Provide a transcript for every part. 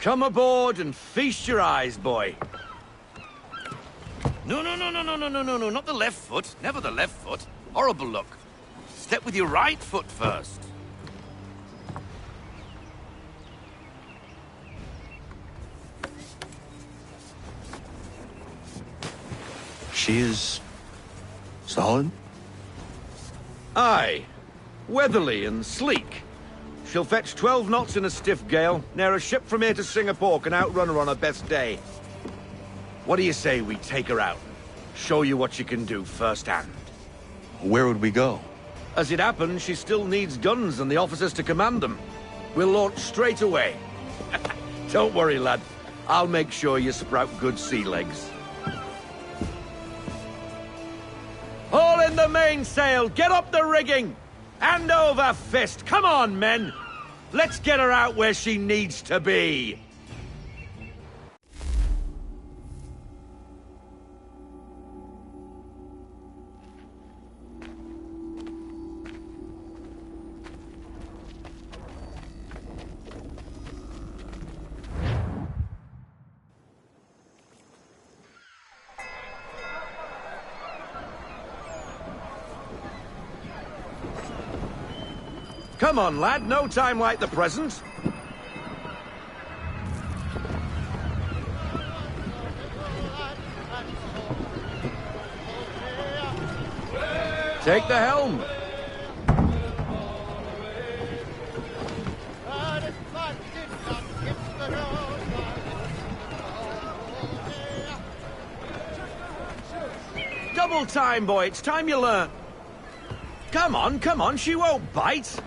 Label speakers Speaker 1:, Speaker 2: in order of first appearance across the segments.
Speaker 1: Come aboard and feast your eyes, boy. No, not the left foot. Never the left foot. Horrible look. Step with your right foot first.
Speaker 2: She is solid?
Speaker 1: Aye. Weatherly and sleek. She'll fetch 12 knots in a stiff gale. Ne'er a ship from here to Singapore can outrun her on her best day. What do you say we take her out? Show you what she can do firsthand.
Speaker 2: Where would we go?
Speaker 1: As it happens, she still needs guns and the officers to command them. We'll launch straight away. Don't worry, lad. I'll make sure you sprout good sea legs. Haul in the mainsail! Get up the rigging! Hand over fist! Come on, men! Let's get her out where she needs to be! Come on, lad, no time like the present. Take the helm. Double time, boy, it's time you learn. Come on, she won't bite.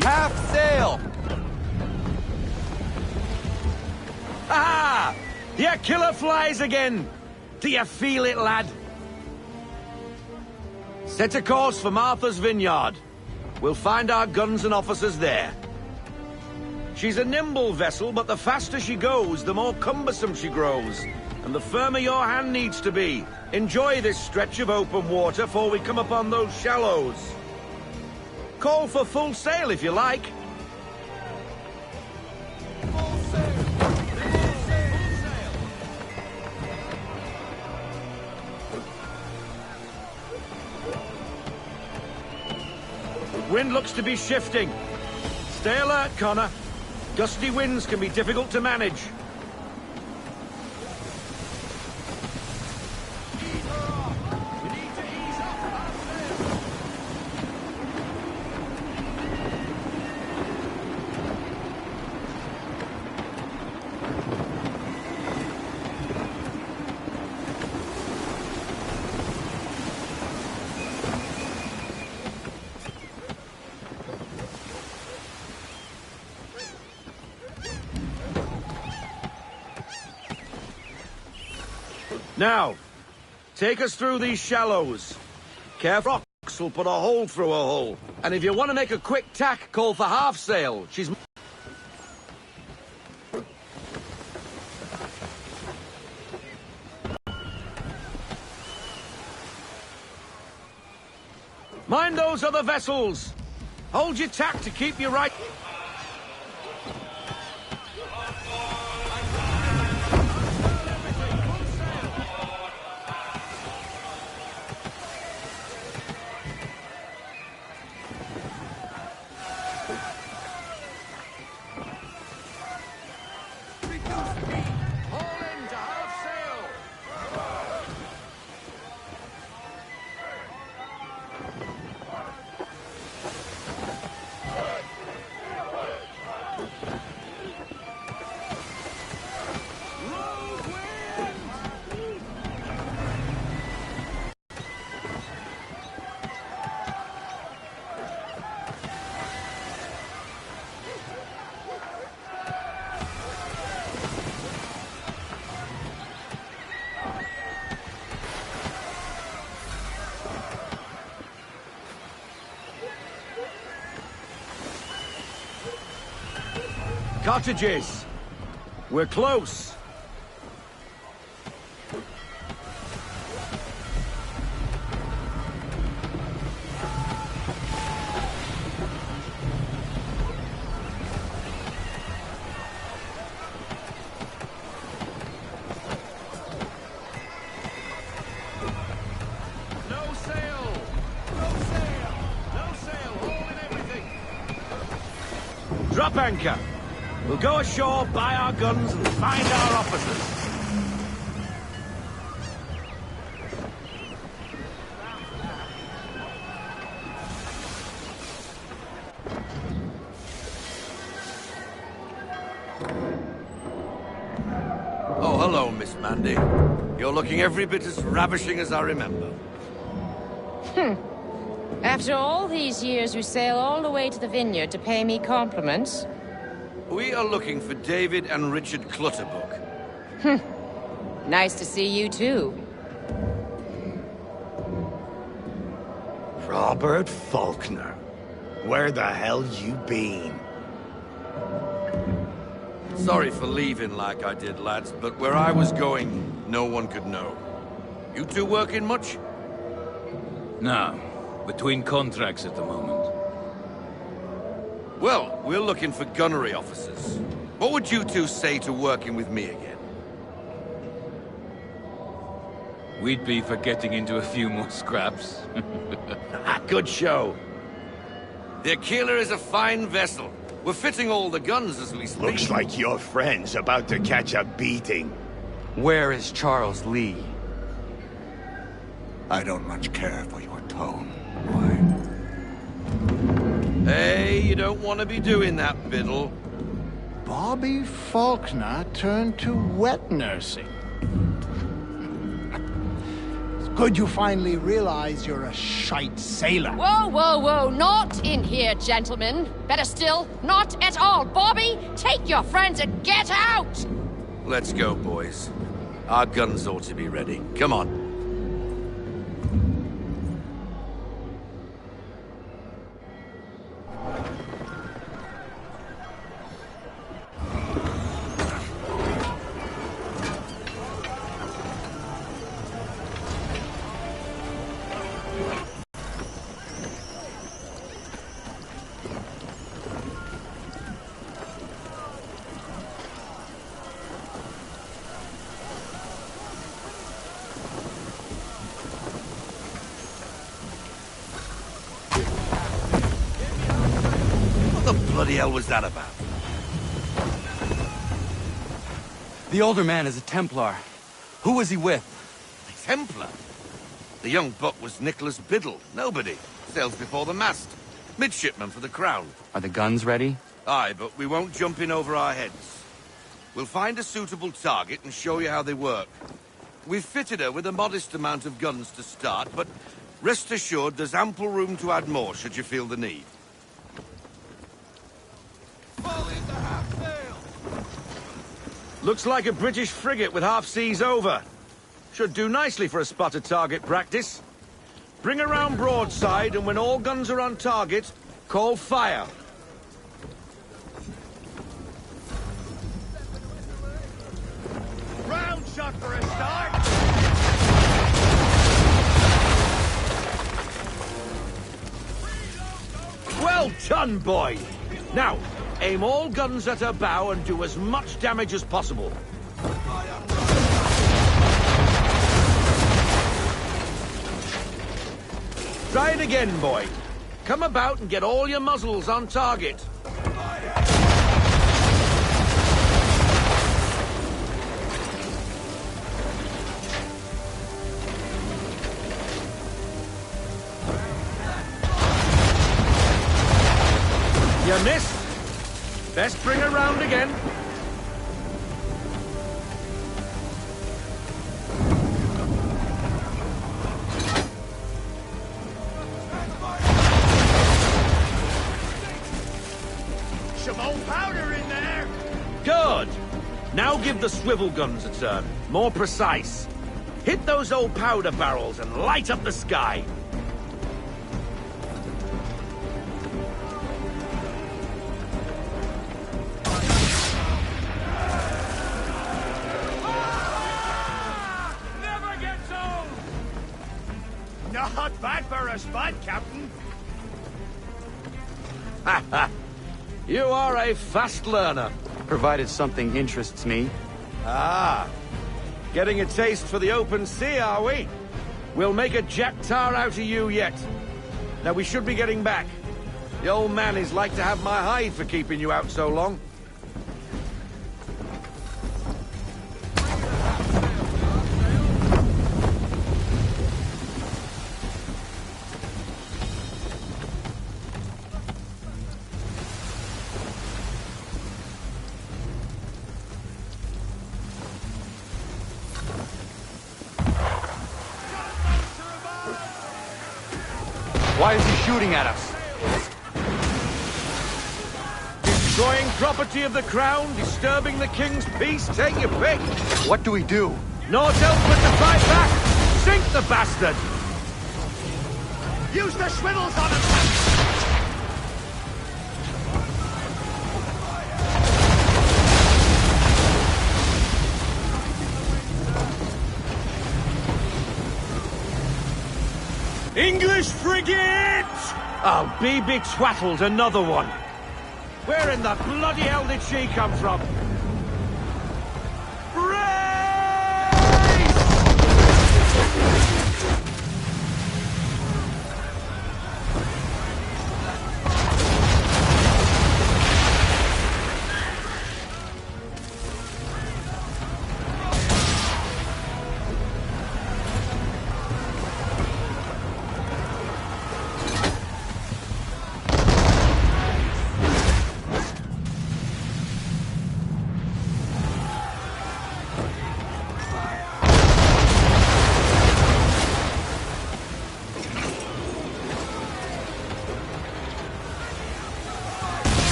Speaker 2: Half sail!
Speaker 1: Ah! Your killer flies again! Do you feel it, lad? Set a course for Martha's Vineyard. We'll find our guns and officers there. She's a nimble vessel, but the faster she goes, the more cumbersome she grows. And the firmer your hand needs to be. Enjoy this stretch of open water before we come upon those shallows. Call for full sail if you like.
Speaker 2: Full sail! Full sail!
Speaker 1: Wind looks to be shifting. Stay alert, Connor. Gusty winds can be difficult to manage. Now, take us through these shallows. Careful, rocks will put a hole through a hull. And if you want to make a quick tack, call for half sail. She's... Mind those other vessels. Hold your tack to keep you right... Cottages. We're close. Drop anchor. We'll go ashore, buy our guns, and find our officers. Oh, hello, Miss Mandy. You're looking every bit as ravishing as I remember.
Speaker 3: After all these years, you sail all the way to the vineyard to pay me compliments?
Speaker 1: We are looking for David and Richard Clutterbuck.
Speaker 3: Nice to see you, too.
Speaker 4: Robert Faulkner. Where the hell you been?
Speaker 1: Sorry for leaving like I did, lads, but where I was going, no one could know. You two working much?
Speaker 5: No. Between contracts at the moment.
Speaker 1: Well, we're looking for gunnery officers. What would you two say to working with me again?
Speaker 5: We'd be for getting into a few more scraps.
Speaker 1: Good show. The Aquila is a fine vessel. We're fitting all the guns as we speak.
Speaker 4: Looks like your friend's about to catch a beating.
Speaker 2: Where is Charles Lee?
Speaker 4: I don't much care for your tone.
Speaker 1: Hey, you don't want to be doing that, Biddle.
Speaker 6: Bobby Faulkner turned to wet nursing. It's good you finally realize you're a shite sailor.
Speaker 3: Whoa, whoa, whoa, not in here, gentlemen. Better still, not at all. Bobby, take your friends and get out!
Speaker 1: Let's go, boys. Our guns ought to be ready. Come on. What the bloody hell was that about?
Speaker 2: The older man is a Templar. Who was he with?
Speaker 1: A Templar? The young buck was Nicholas Biddle. Nobody. Sails before the mast. Midshipman for the Crown.
Speaker 2: Are the guns ready?
Speaker 1: Aye, but we won't jump in over our heads. We'll find a suitable target and show you how they work. We've fitted her with a modest amount of guns to start, but rest assured there's ample room to add more should you feel the need.
Speaker 2: Fall into half sail!
Speaker 1: Looks like a British frigate with half seas over. Should do nicely for a spotted target practice. Bring around broadside, and when all guns are on target, call fire.
Speaker 4: Round shot for a start!
Speaker 1: Well done, boy! Now, aim all guns at her bow and do as much damage as possible. Try it again, boy. Come about and get all your muzzles on target. You missed. Best bring her round again.
Speaker 4: Some old powder in there!
Speaker 1: Good. Now give the swivel guns a turn. More precise. Hit those old powder barrels and light up the sky.
Speaker 4: Not bad for a spot, Captain.
Speaker 1: Ha ha! You are a fast learner.
Speaker 2: Provided something interests me.
Speaker 1: Ah. Getting a taste for the open sea, are we? We'll make a jack tar out of you yet. Now we should be getting back. The old man is like to have my hide for keeping you out so long.
Speaker 2: Why is he shooting at us?
Speaker 1: Destroying property of the crown, disturbing the king's peace, take your pick.
Speaker 2: What do we do?
Speaker 1: Naught else but to fight back. Sink the bastard.
Speaker 4: Use the swivels on him!
Speaker 1: English frigate! Oh, be big twaddled, another one. Where in the bloody hell did she come from?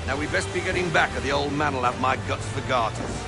Speaker 1: Now we best be getting back, or the old man'll have my guts for garters.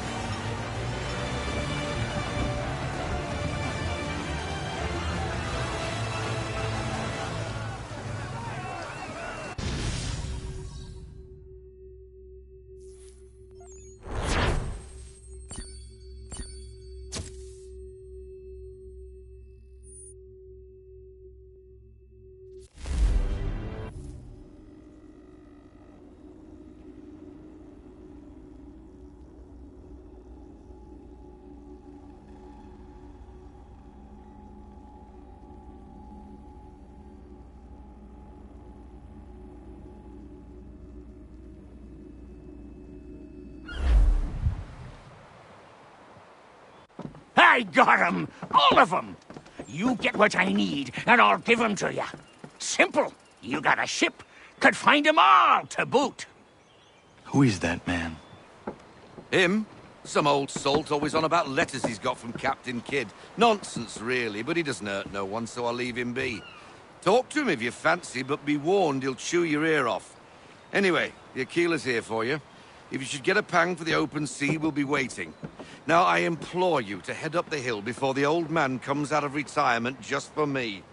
Speaker 7: I got 'em! All of 'em! You get what I need, and I'll give 'em to you. Simple. You got a ship, could find 'em all to boot.
Speaker 2: Who is that man?
Speaker 1: Him? Some old salt always on about letters he's got from Captain Kidd. Nonsense, really, but he doesn't hurt no one, so I'll leave him be. Talk to him if you fancy, but be warned he'll chew your ear off. Anyway, the Aquila's here for you. If you should get a pang for the open sea, we'll be waiting. Now, I implore you to head up the hill before the old man comes out of retirement just for me.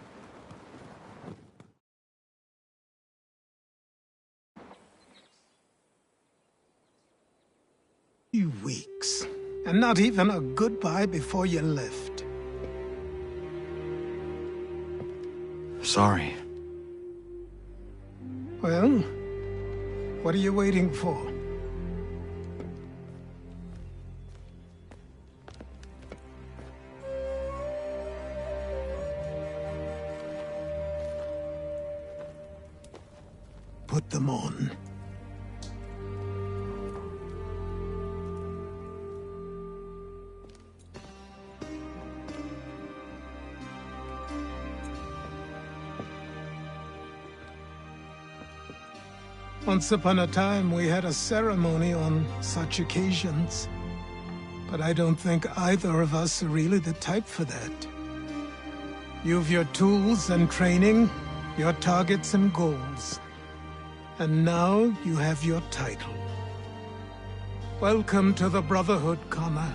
Speaker 6: 2 weeks. And not even a goodbye before you left.
Speaker 2: Sorry.
Speaker 6: Well, what are you waiting for? Put them on. Once upon a time, we had a ceremony on such occasions. But I don't think either of us are really the type for that. You've your tools and training, your targets and goals. And now you have your title. Welcome to the Brotherhood, Connor.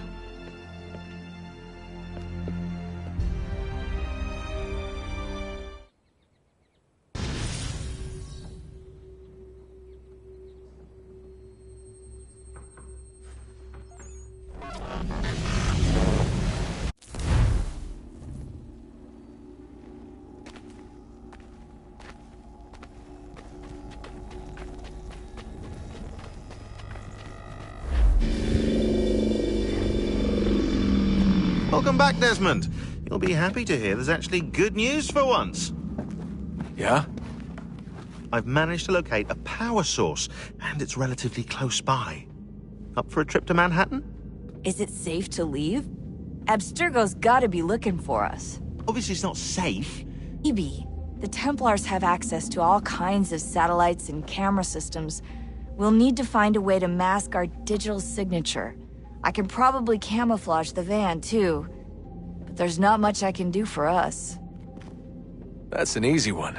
Speaker 4: Welcome back, Desmond. You'll be happy to hear there's actually good news for once.
Speaker 2: Yeah?
Speaker 4: I've managed to locate a power source, and it's relatively close by. Up for a trip to Manhattan?
Speaker 8: Is it safe to leave? Abstergo's gotta be looking for us.
Speaker 4: Obviously it's not safe.
Speaker 8: Maybe. The Templars have access to all kinds of satellites and camera systems. We'll need to find a way to mask our digital signature. I can probably camouflage the van, too. But there's not much I can do for us.
Speaker 9: That's an easy one.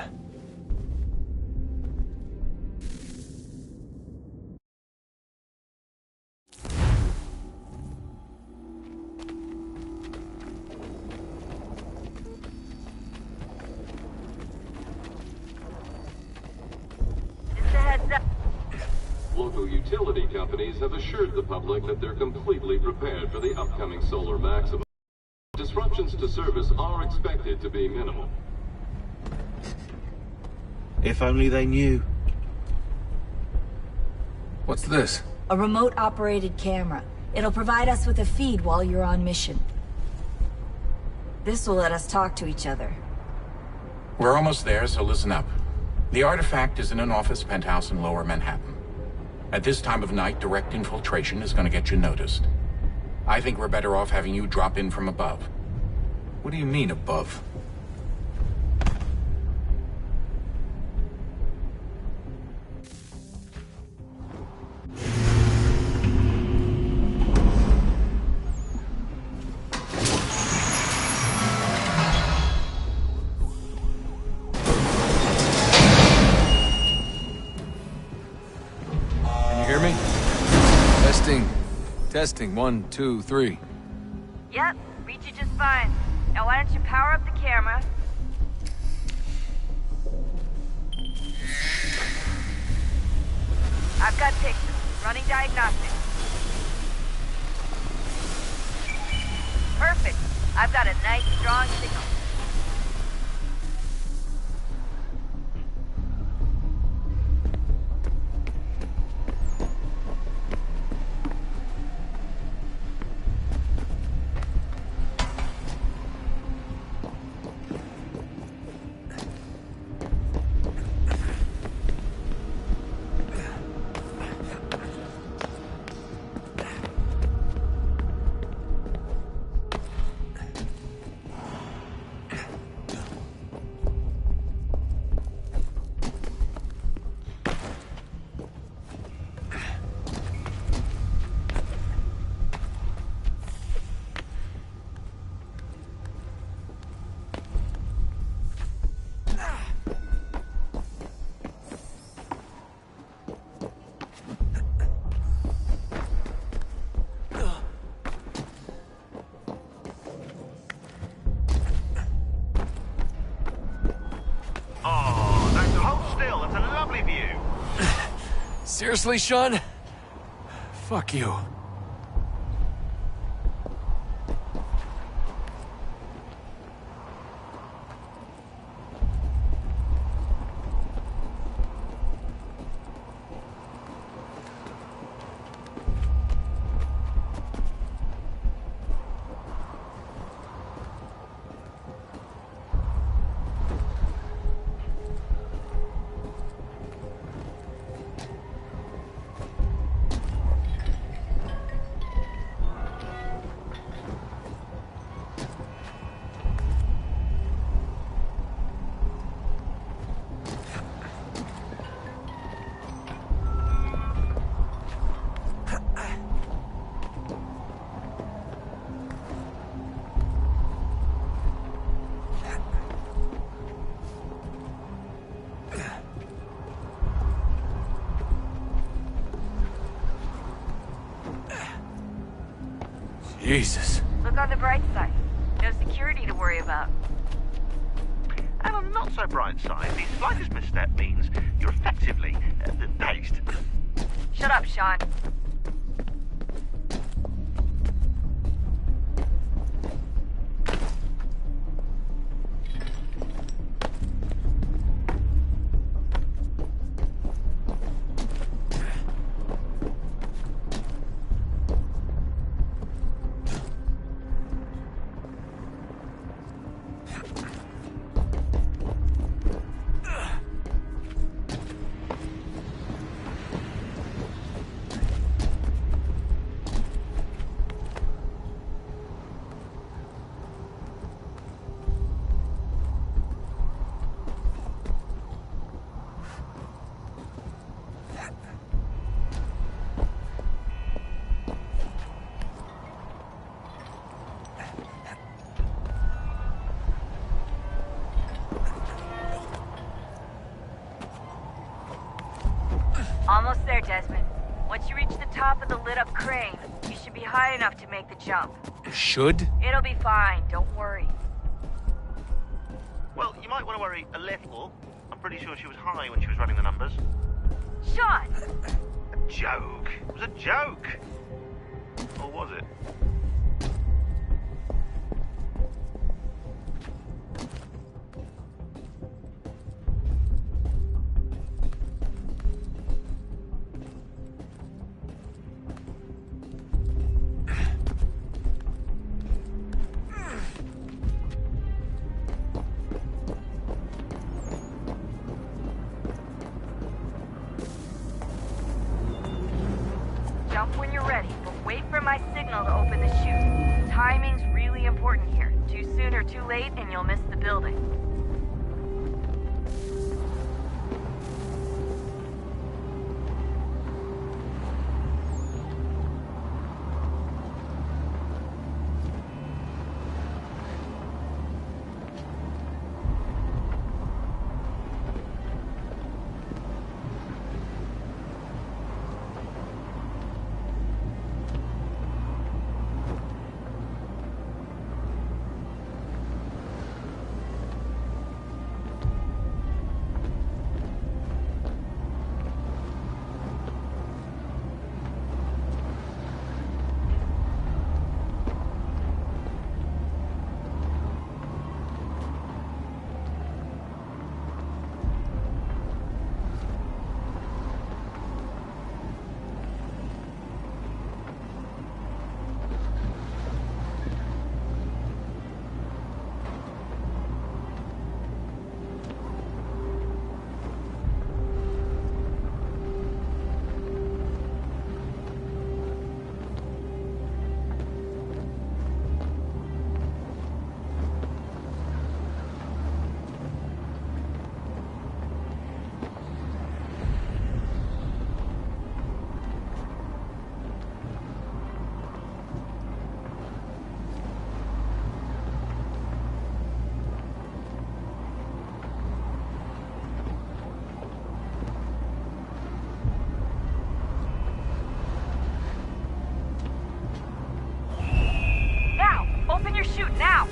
Speaker 10: Local utility companies have assured the public that they're completely prepared for the upcoming solar maximum. Disruptions to service are expected to be minimal.
Speaker 4: If only they knew.
Speaker 9: What's this?
Speaker 8: A remote-operated camera. It'll provide us with a feed while you're on mission. This will let us talk to each other.
Speaker 11: We're almost there, so listen up. The artifact is in an office penthouse in Lower Manhattan. At this time of night, direct infiltration is going to get you noticed. I think we're better off having you drop in from above.
Speaker 9: What do you mean, above? Testing, 1, 2, 3.
Speaker 8: Yep, reach you just fine. Now why don't you power up the camera? I've got pictures. Running diagnostics. Perfect. I've got a nice, strong signal.
Speaker 9: Seriously, Sean? Fuck you. Jesus.
Speaker 8: Look on the bright side. No security to worry about.
Speaker 4: And on the not so bright side, the slightest misstep means you're effectively paced.
Speaker 8: Shut up, Sean. Almost there, Desmond. Once you reach the top of the lit-up crane, you should be high enough to make the jump.
Speaker 9: Should?
Speaker 8: It'll be fine, don't worry.
Speaker 4: Well, you might want to worry a little. I'm pretty sure she was high when she was running the numbers.
Speaker 8: Sean!
Speaker 4: A joke. It was a joke. Or was it?
Speaker 8: Jump when you're ready, but wait for my signal to open the chute. Timing's really important here. Too soon or too late, and you'll miss the building. Open your chute now!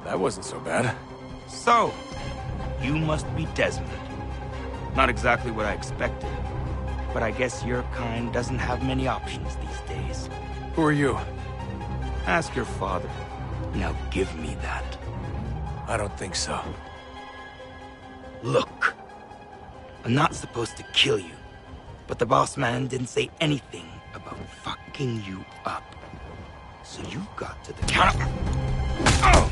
Speaker 9: That wasn't so bad.
Speaker 12: So, you must be Desmond. Not exactly what I expected, but I guess your kind doesn't have many options these days.
Speaker 9: Who are you?
Speaker 12: Ask your father. Now give me that.
Speaker 9: I don't think so.
Speaker 12: Look, I'm not supposed to kill you, but the boss man didn't say anything about fucking you up. So you got to the counter. Oh!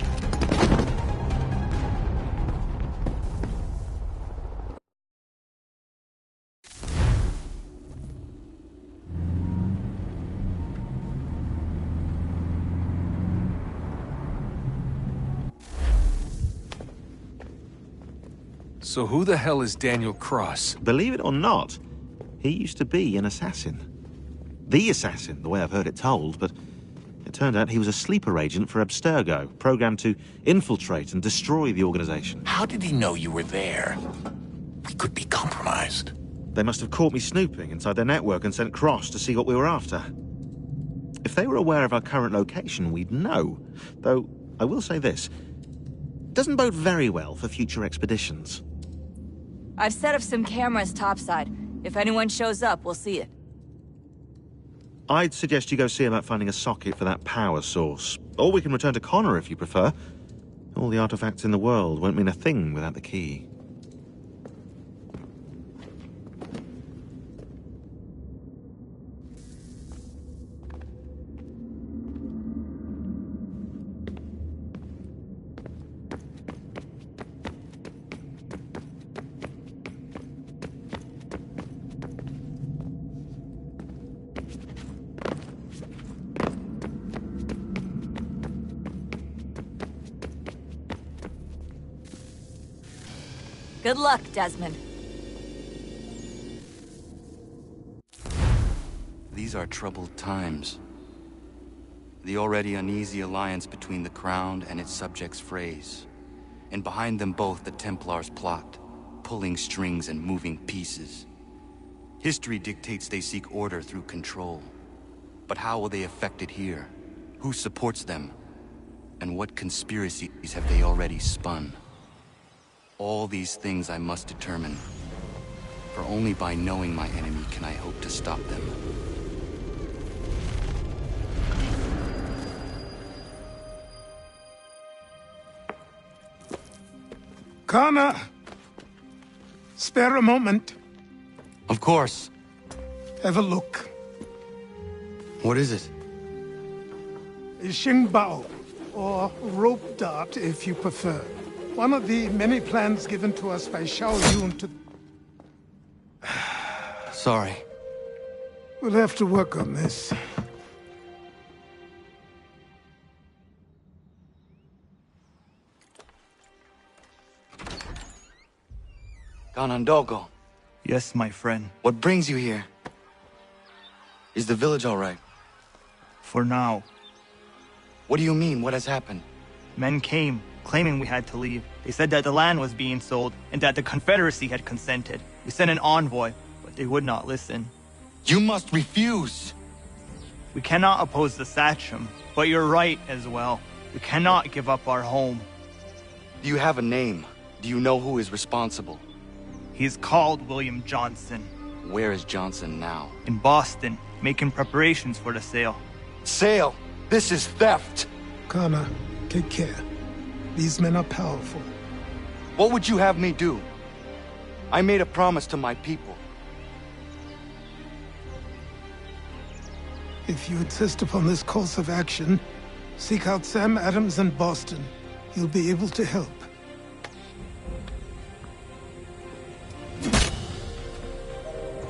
Speaker 9: So who the hell is Daniel Cross?
Speaker 4: Believe it or not, he used to be an assassin. The assassin, the way I've heard it told, but it turned out he was a sleeper agent for Abstergo, programmed to infiltrate and destroy the organization.
Speaker 11: How did he know you were there? We could be compromised.
Speaker 4: They must have caught me snooping inside their network and sent Cross to see what we were after. If they were aware of our current location, we'd know. Though, I will say this. It doesn't bode very well for future expeditions.
Speaker 8: I've set up some cameras topside. If anyone shows up, we'll see it.
Speaker 4: I'd suggest you go see about finding a socket for that power source. Or we can return to Connor if you prefer. All the artifacts in the world won't mean a thing without the key.
Speaker 8: Good luck, Desmond.
Speaker 2: These are troubled times. The already uneasy alliance between the Crown and its subjects frays. And behind them both the Templars plot, pulling strings and moving pieces. History dictates they seek order through control. But how will they affect it here? Who supports them? And what conspiracies have they already spun? All these things I must determine. For only by knowing my enemy can I hope to stop them.
Speaker 6: Connor! Spare a moment.
Speaker 2: Of course.
Speaker 6: Have a look.
Speaker 2: What is it?
Speaker 6: A Xingbao, or rope dart if you prefer. One of the many plans given to us by Xiao Yun to...
Speaker 2: Sorry.
Speaker 6: We'll have to work on this.
Speaker 2: Ganondogo,
Speaker 13: Yes, my friend.
Speaker 2: what brings you here? Is the village all right?
Speaker 13: For now.
Speaker 2: What do you mean? What has happened?
Speaker 13: Men came, claiming we had to leave. They said that the land was being sold, and that the Confederacy had consented. We sent an envoy, but they would not listen.
Speaker 2: You must refuse!
Speaker 13: We cannot oppose the Sachem, but you're right as well. We cannot give up our home.
Speaker 2: Do you have a name? Do you know who is responsible?
Speaker 13: He's called William Johnson.
Speaker 2: Where is Johnson now?
Speaker 13: In Boston, making preparations for the sale.
Speaker 2: Sale! This is theft!
Speaker 6: Connor, take care. These men are powerful.
Speaker 2: What would you have me do? I made a promise to my people.
Speaker 6: If you insist upon this course of action, seek out Sam Adams in Boston. He'll be able to help.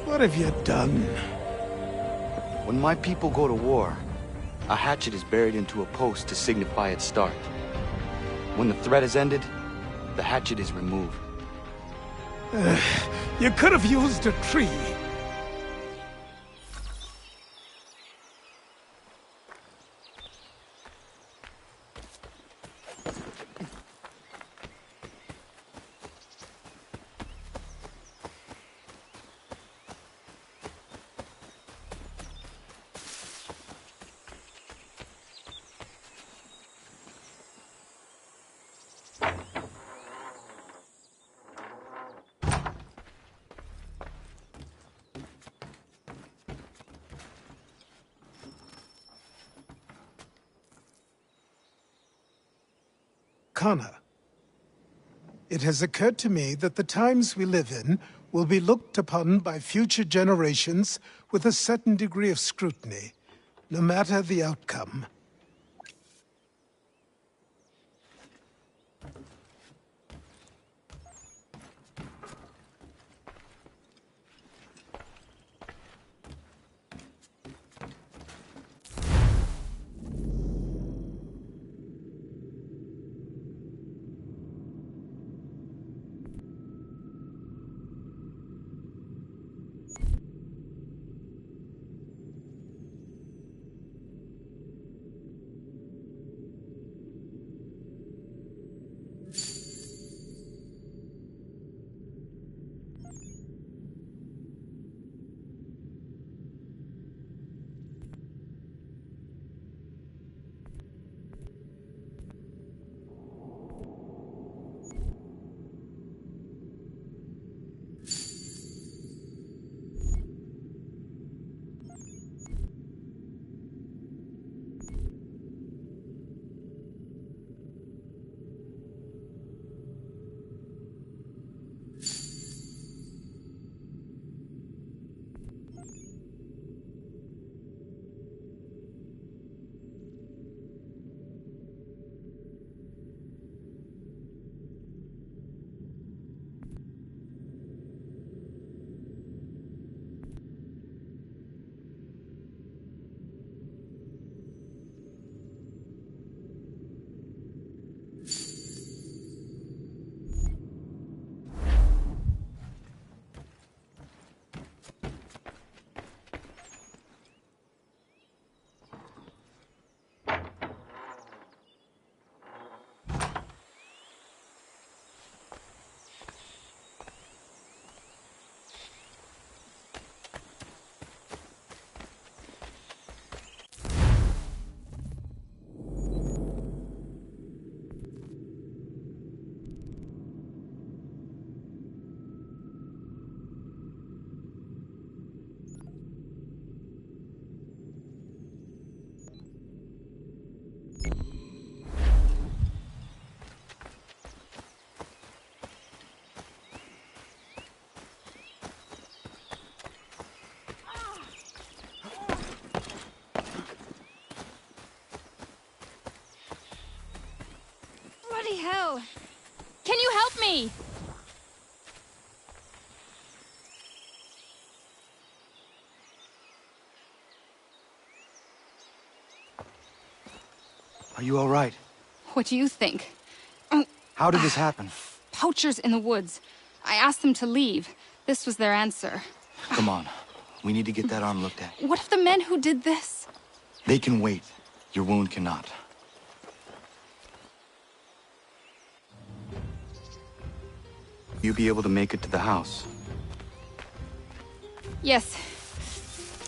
Speaker 6: What have you done?
Speaker 2: When my people go to war, a hatchet is buried into a post to signify its start. When the threat is ended, the hatchet is removed.
Speaker 6: You could have used a tree. Connor, It has occurred to me that the times we live in will be looked upon by future generations with a certain degree of scrutiny, no matter the outcome.
Speaker 14: Bloody hell! Can you help me?
Speaker 2: Are you all right?
Speaker 14: What do you think?
Speaker 2: How did this happen?
Speaker 14: Poachers in the woods. I asked them to leave. This was their answer.
Speaker 2: Come on. We need to get that arm looked at.
Speaker 14: What if the men who did this?
Speaker 2: They can wait. Your wound cannot. You be able to make it to the house?
Speaker 14: Yes.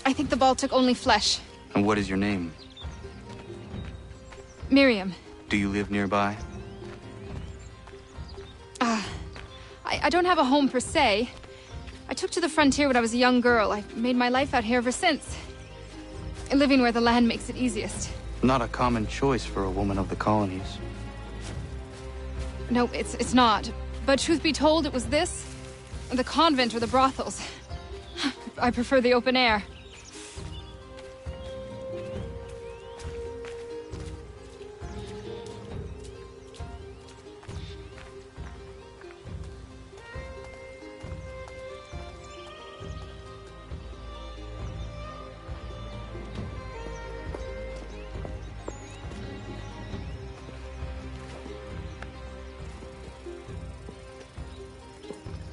Speaker 14: I think the ball took only flesh.
Speaker 2: And what is your name?
Speaker 14: Miriam.
Speaker 2: Do you live nearby?
Speaker 14: I don't have a home per se. I took to the frontier when I was a young girl. I've made my life out here ever since. Living where the land makes it easiest.
Speaker 2: Not a common choice for a woman of the colonies.
Speaker 14: No, it's not. But truth be told, it was this, the convent or the brothels. I prefer the open air.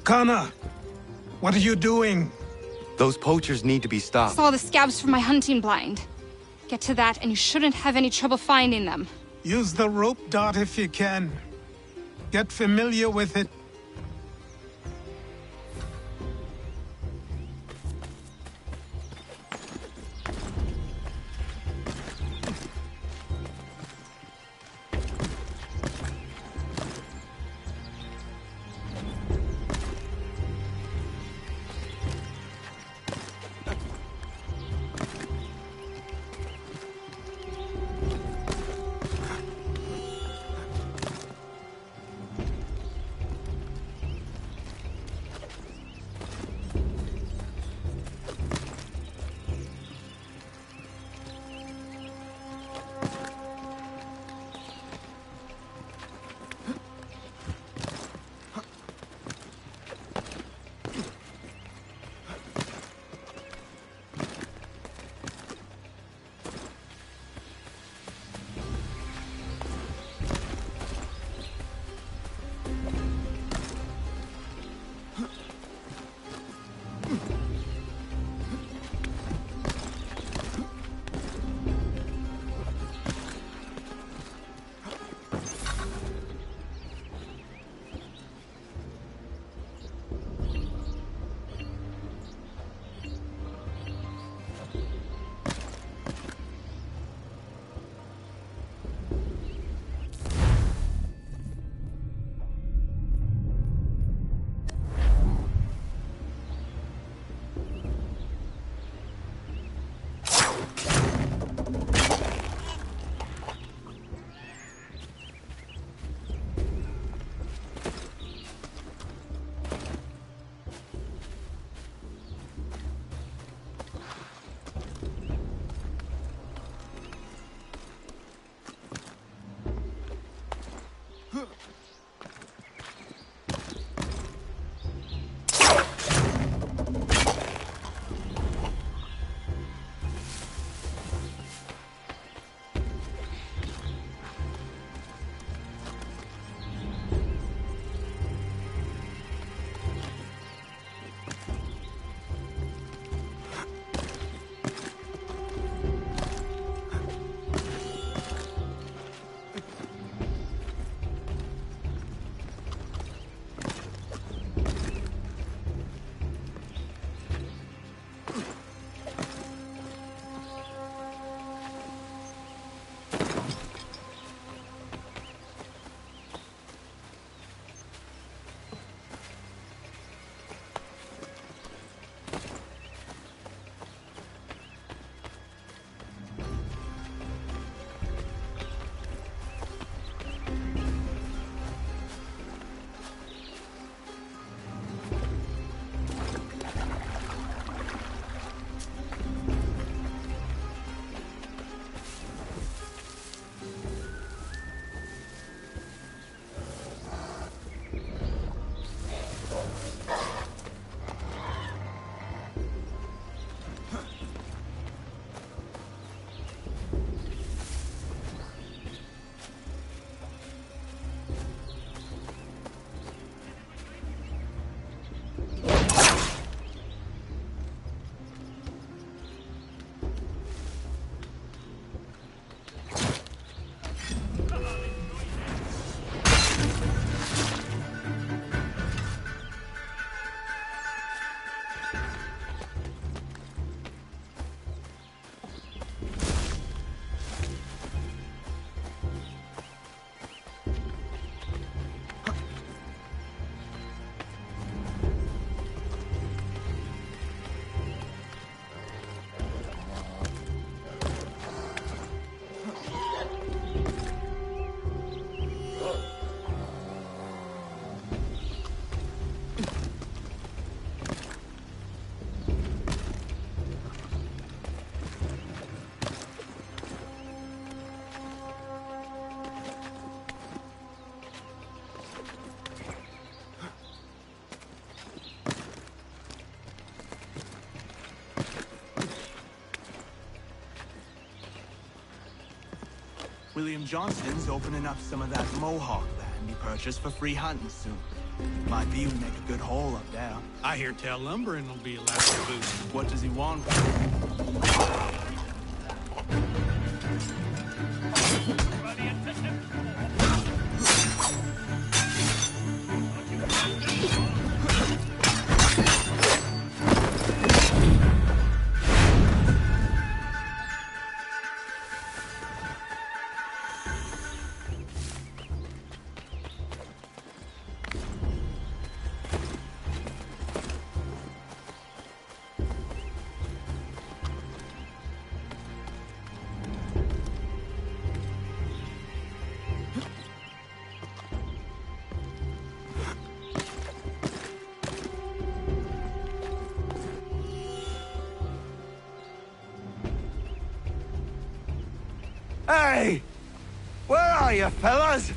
Speaker 6: Kana, what are you doing?
Speaker 2: Those poachers need to be stopped.
Speaker 14: Saw the scabs from my hunting blind. Get to that and you shouldn't have any trouble finding them.
Speaker 6: Use the rope dart if you can. Get familiar with it.
Speaker 13: William Johnston's opening up some of that Mohawk land he purchased for free hunting soon. Might be we make a good haul up there.
Speaker 15: I hear tell lumbering will be allowed to boost.
Speaker 13: What does he want?
Speaker 2: Hey! Where are you, fellas?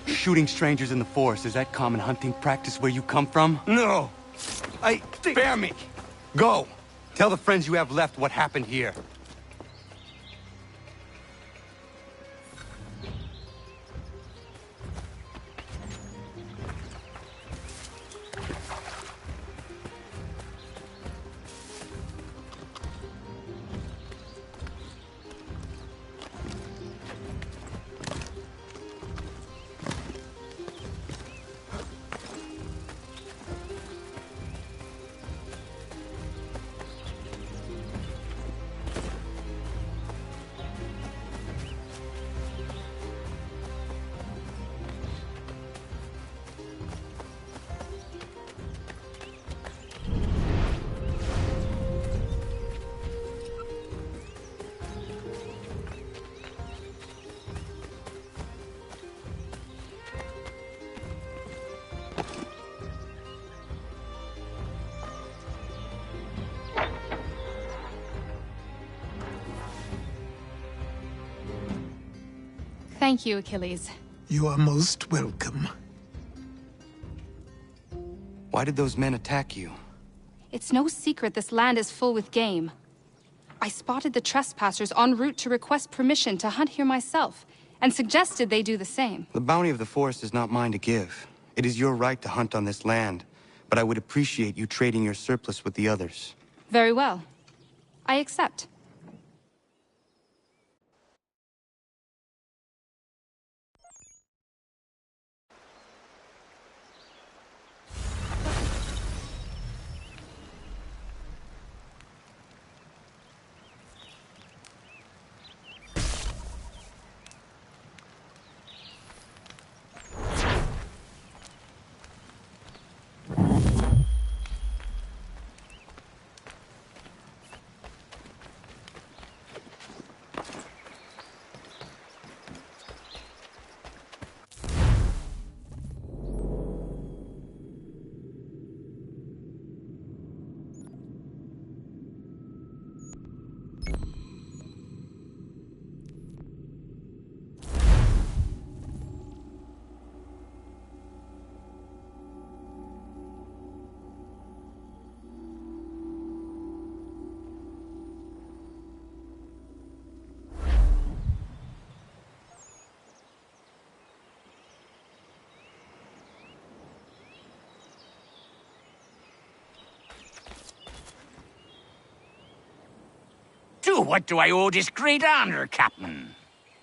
Speaker 2: Shooting strangers in the forest, is that common hunting practice where you come from?
Speaker 12: No.
Speaker 2: Spare me! Go! Tell the friends you have left what happened here.
Speaker 14: Thank you, Achilles.
Speaker 6: You are most welcome.
Speaker 2: Why did those men attack you?
Speaker 14: It's no secret this land is full with game. I spotted the trespassers en route to request permission to hunt here myself, and suggested they do the same.
Speaker 2: The bounty of the forest is not mine to give. It is your right to hunt on this land, but I would appreciate you trading your surplus with the others.
Speaker 14: Very well. I accept.
Speaker 7: To what do I owe this great honor, Captain?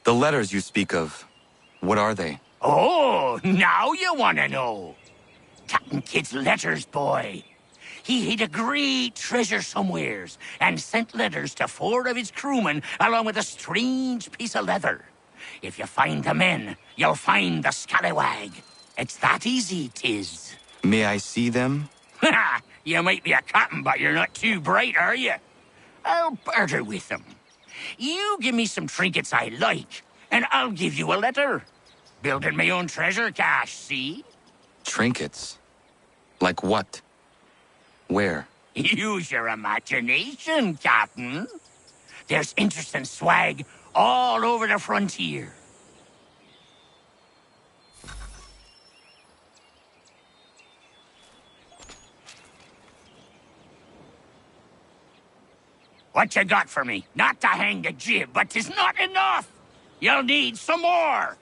Speaker 2: The letters you speak of, what are they?
Speaker 7: Oh, now you want to know. Captain Kidd's letters, boy. He hid a great treasure somewheres and sent letters to 4 of his crewmen along with a strange piece of leather. If you find the men, you'll find the scallywag. It's that easy, 'tis.
Speaker 2: May I see them?
Speaker 7: Ha! You might be a captain, but you're not too bright, are you? I'll barter with them. You give me some trinkets I like, and I'll give you a letter. Building my own treasure cache, see?
Speaker 2: Trinkets? Like what? Where?
Speaker 7: Use your imagination, Captain. There's interesting swag all over the frontier. What you got for me? Not to hang the jib, but 'tis not enough! You'll need some more!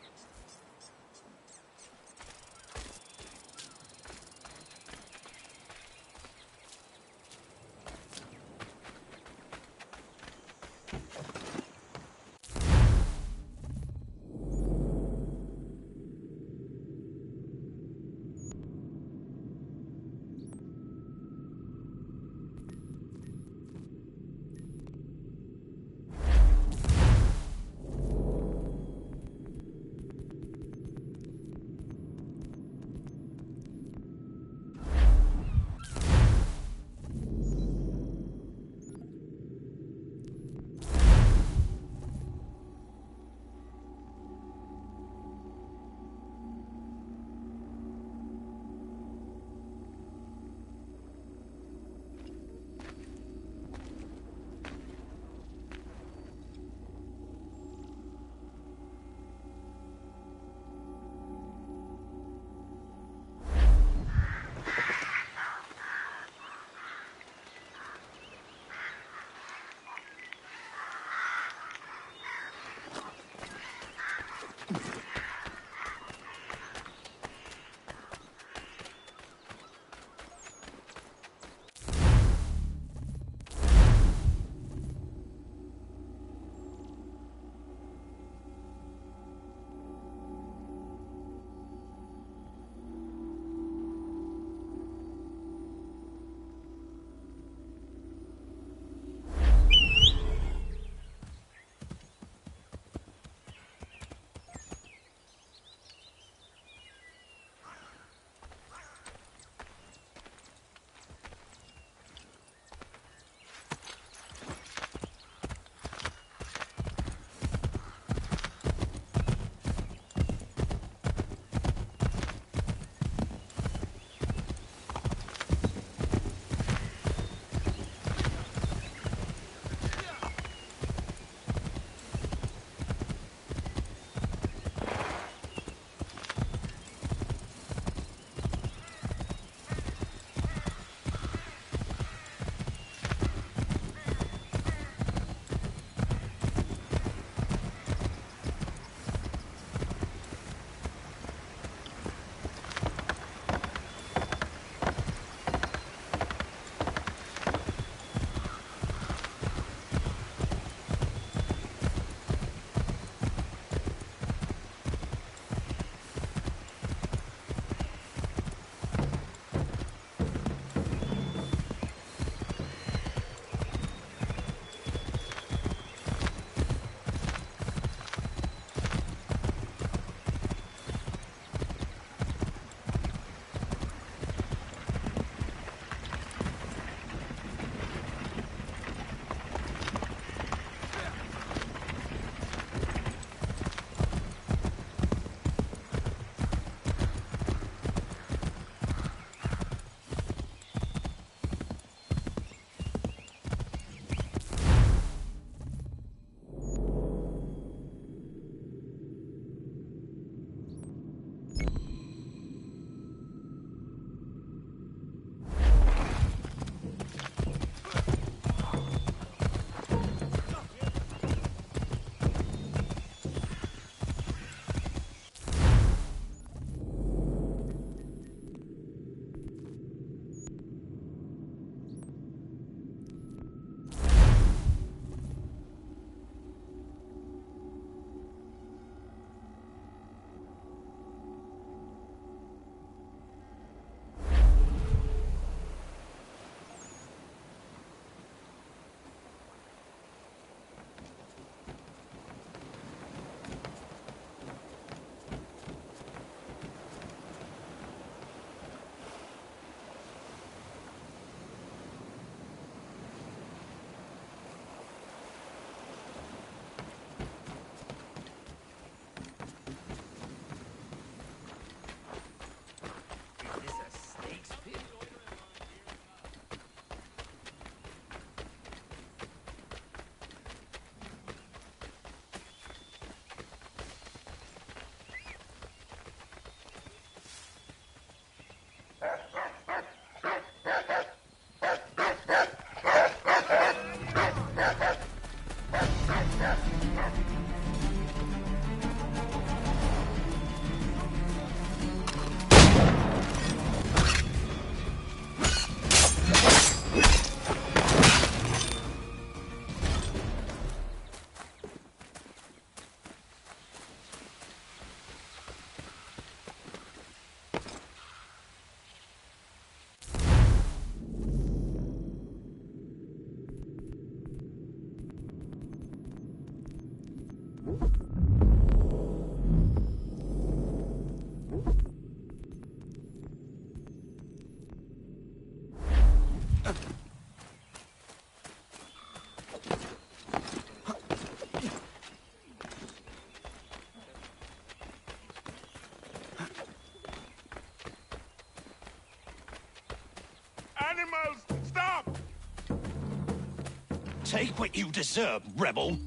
Speaker 16: Take what you deserve, rebel.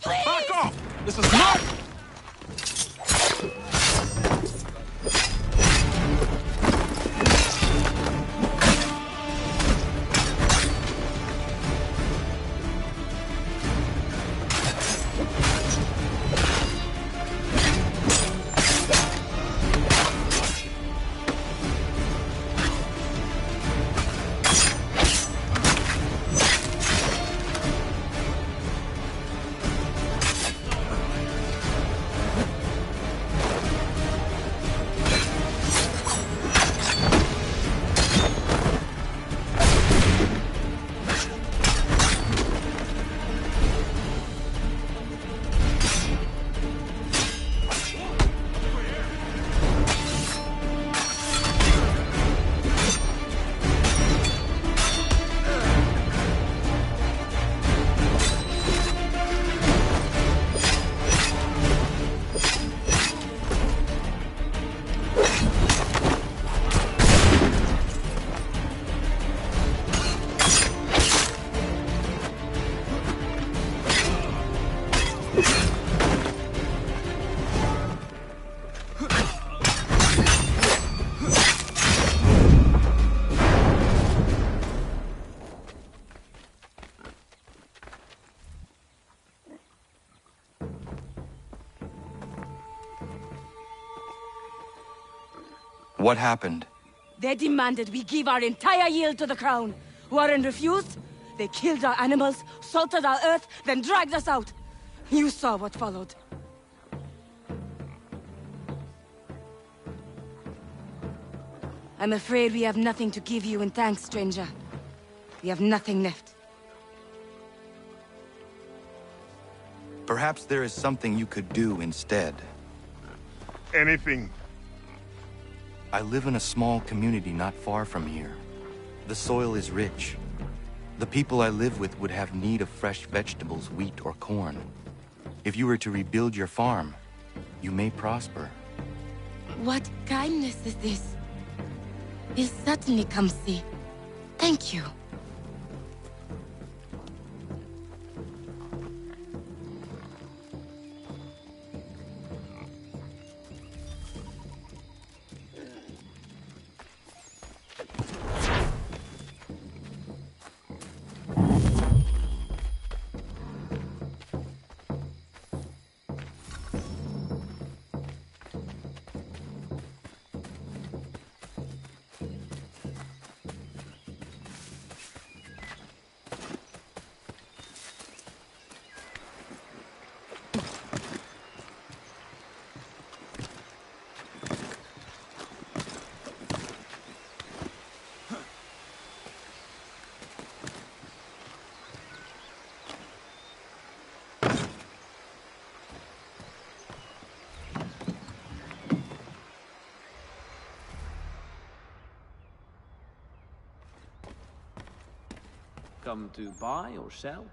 Speaker 3: Please!
Speaker 16: Back off! This is not...
Speaker 2: What happened?
Speaker 17: They demanded we give our entire yield to the crown. Warren refused. They killed our animals, salted our earth, then dragged us out. You saw what followed. I'm afraid we have nothing to give you in thanks, stranger. We have nothing left.
Speaker 2: Perhaps there is something you could do instead.
Speaker 18: Anything.
Speaker 2: I live in a small community not far from here. The soil is rich. The people I live with would have need of fresh vegetables, wheat, or corn. If you were to rebuild your farm, you may prosper.
Speaker 17: What kindness is this? We'll certainly come see. Thank you.
Speaker 19: Come to buy or sell?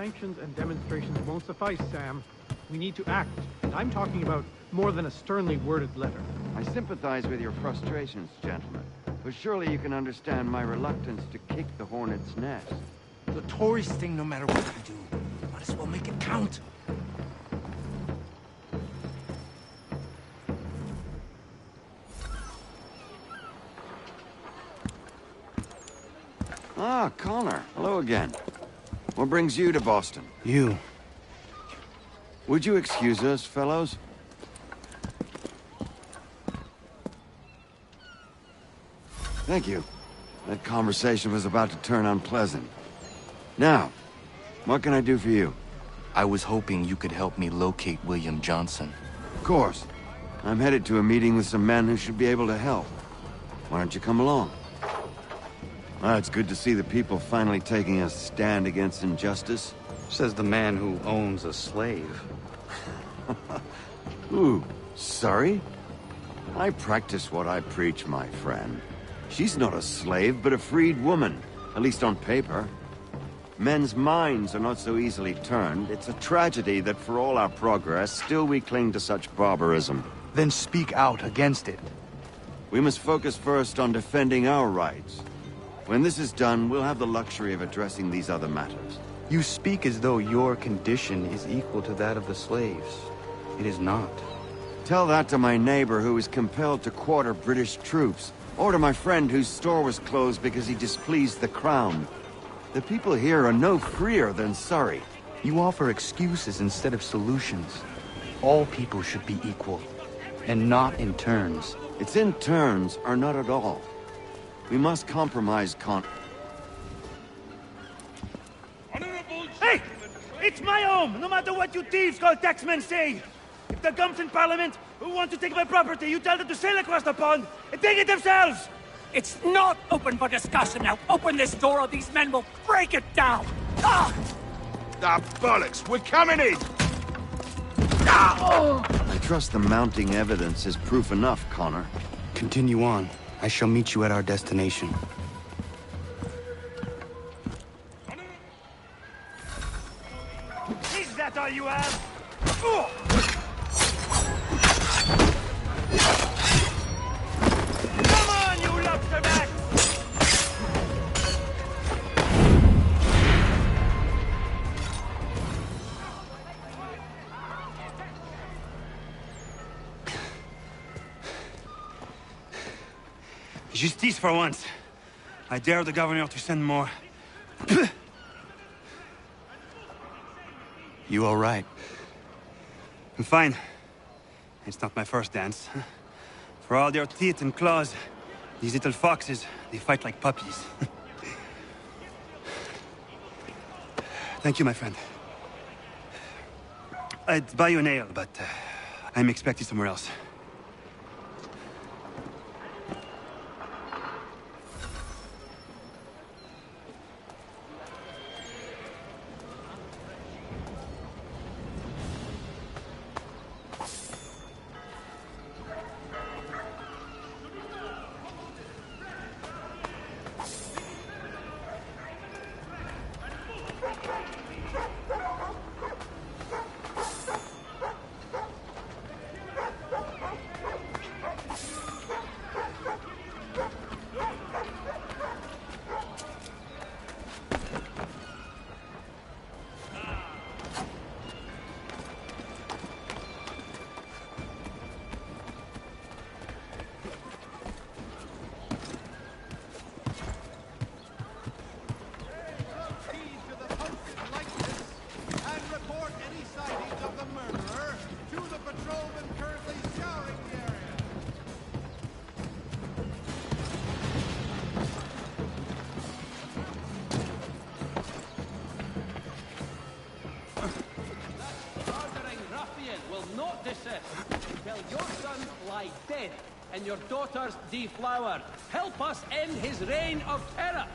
Speaker 15: sanctions and demonstrations won't suffice, Sam. We need to act, and I'm talking about more than a sternly worded letter.
Speaker 20: I sympathize with your frustrations, gentlemen, but surely you can understand my reluctance to kick the hornet's nest.
Speaker 12: The tourist thing, no matter what we do, might as well make it count.
Speaker 20: Ah, Connor. Hello again. What brings you to Boston?
Speaker 12: You.
Speaker 20: Would you excuse us, fellows? Thank you. That conversation was about to turn unpleasant. Now, what can I do for you?
Speaker 2: I was hoping you could help me locate William Johnson.
Speaker 20: Of course. I'm headed to a meeting with some men who should be able to help. Why don't you come along? It's good to see the people finally taking a stand against injustice.
Speaker 21: Says the man who owns a slave.
Speaker 20: Ooh, sorry? I practice what I preach, my friend. She's not a slave, but a freed woman, at least on paper. Men's minds are not so easily turned. It's a tragedy that for all our progress, still we cling to such barbarism.
Speaker 13: Then speak out against it.
Speaker 20: We must focus first on defending our rights. When this is done, we'll have the luxury of addressing these other matters.
Speaker 21: You speak as though your condition is equal to that of the slaves. It is not.
Speaker 20: Tell that to my neighbor who was compelled to quarter British troops, or to my friend whose store was closed because he displeased the crown. The people here are no freer than Surrey.
Speaker 21: You offer excuses instead of solutions. All people should be equal, and not in turns.
Speaker 20: It's in turns, or not at all. We must compromise
Speaker 22: Hey! It's my home, no matter what you thieves called taxmen say! If the gums in Parliament who want to take my property, you tell them to sail across the pond and take it themselves!
Speaker 7: It's not open for discussion now. Open this door or these men will break it down. Ah!
Speaker 18: Ah, bollocks! We're coming in!
Speaker 20: I trust the mounting evidence is proof enough, Connor.
Speaker 21: Continue on. I shall meet you at our destination.
Speaker 22: Is that all you have? Come on, you lobsterback! Justice for once. I dare the governor to send more.
Speaker 21: You all right?
Speaker 22: I'm fine. It's not my first dance. For all their teeth and claws, these little foxes, they fight like puppies. Thank you, my friend. I'd buy you an ale, but I'm expected somewhere else.
Speaker 19: And your daughters deflowered. Help us end his reign of terror.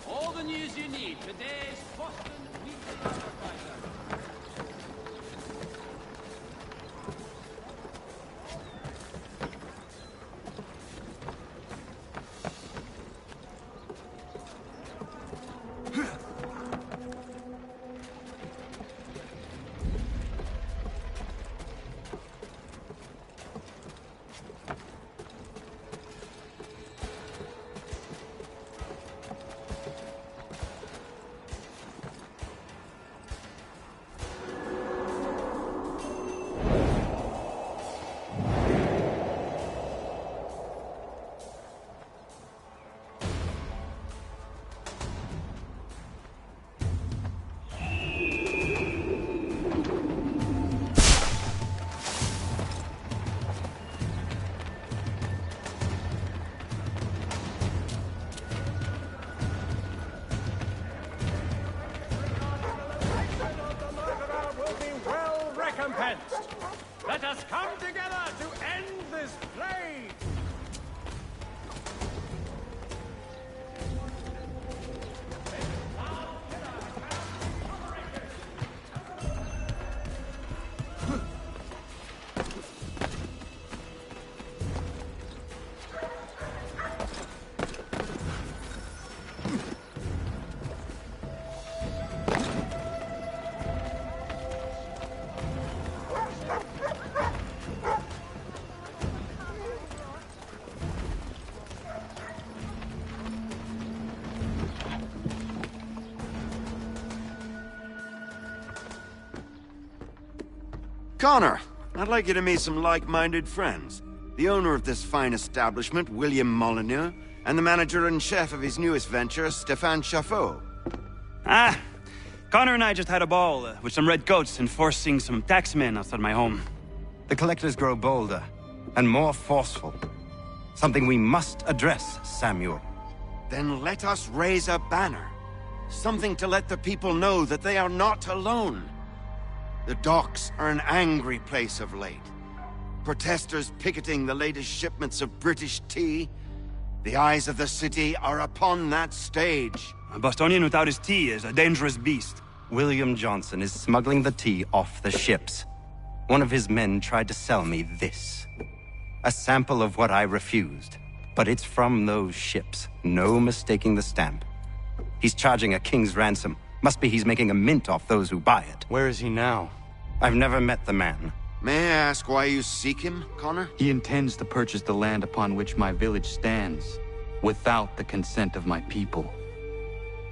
Speaker 19: All the news you need. Today's Boston Weekly Advertiser. against. Let us come together to end this plague!
Speaker 20: Connor, I'd like you to meet some like-minded friends. The owner of this fine establishment, William Molyneux, and the manager and chef of his newest venture, Stéphane Chaffeau.
Speaker 1: Ah, Connor and I just had a ball with some red coats enforcing some taxmen outside my home.
Speaker 5: The collectors grow bolder and more forceful. Something we must address, Samuel.
Speaker 20: Then let us raise a banner. Something to let the people know that they are not alone. The docks are an angry place of late. Protesters picketing the latest shipments of British tea. The eyes of the city are upon that stage.
Speaker 1: A Bostonian without his tea is a dangerous beast.
Speaker 5: William Johnson is smuggling the tea off the ships. One of his men tried to sell me this. A sample of what I refused. But it's from those ships. No mistaking the stamp. He's charging a king's ransom. Must be he's making a mint off those who buy it.
Speaker 2: Where is he now?
Speaker 5: I've never met the man.
Speaker 20: May I ask why you seek him, Connor?
Speaker 2: He intends to purchase the land upon which my village stands, without the consent of my people.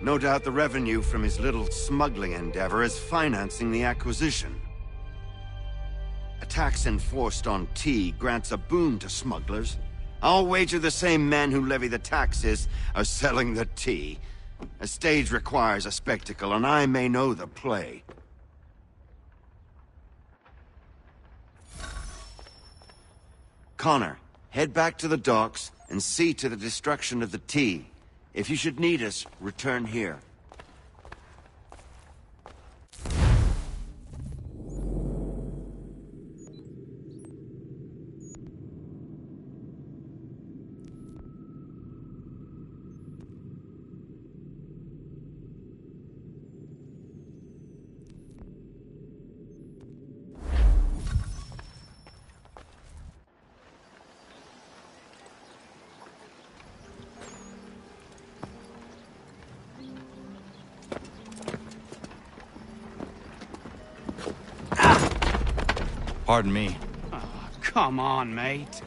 Speaker 20: No doubt the revenue from his little smuggling endeavor is financing the acquisition. A tax enforced on tea grants a boon to smugglers. I'll wager the same men who levy the taxes are selling the tea. A stage requires a spectacle, and I may know the play. Connor, head back to the docks and see to the destruction of the tea. If you should need us, return here.
Speaker 2: Pardon me.
Speaker 1: Oh, come on, mate.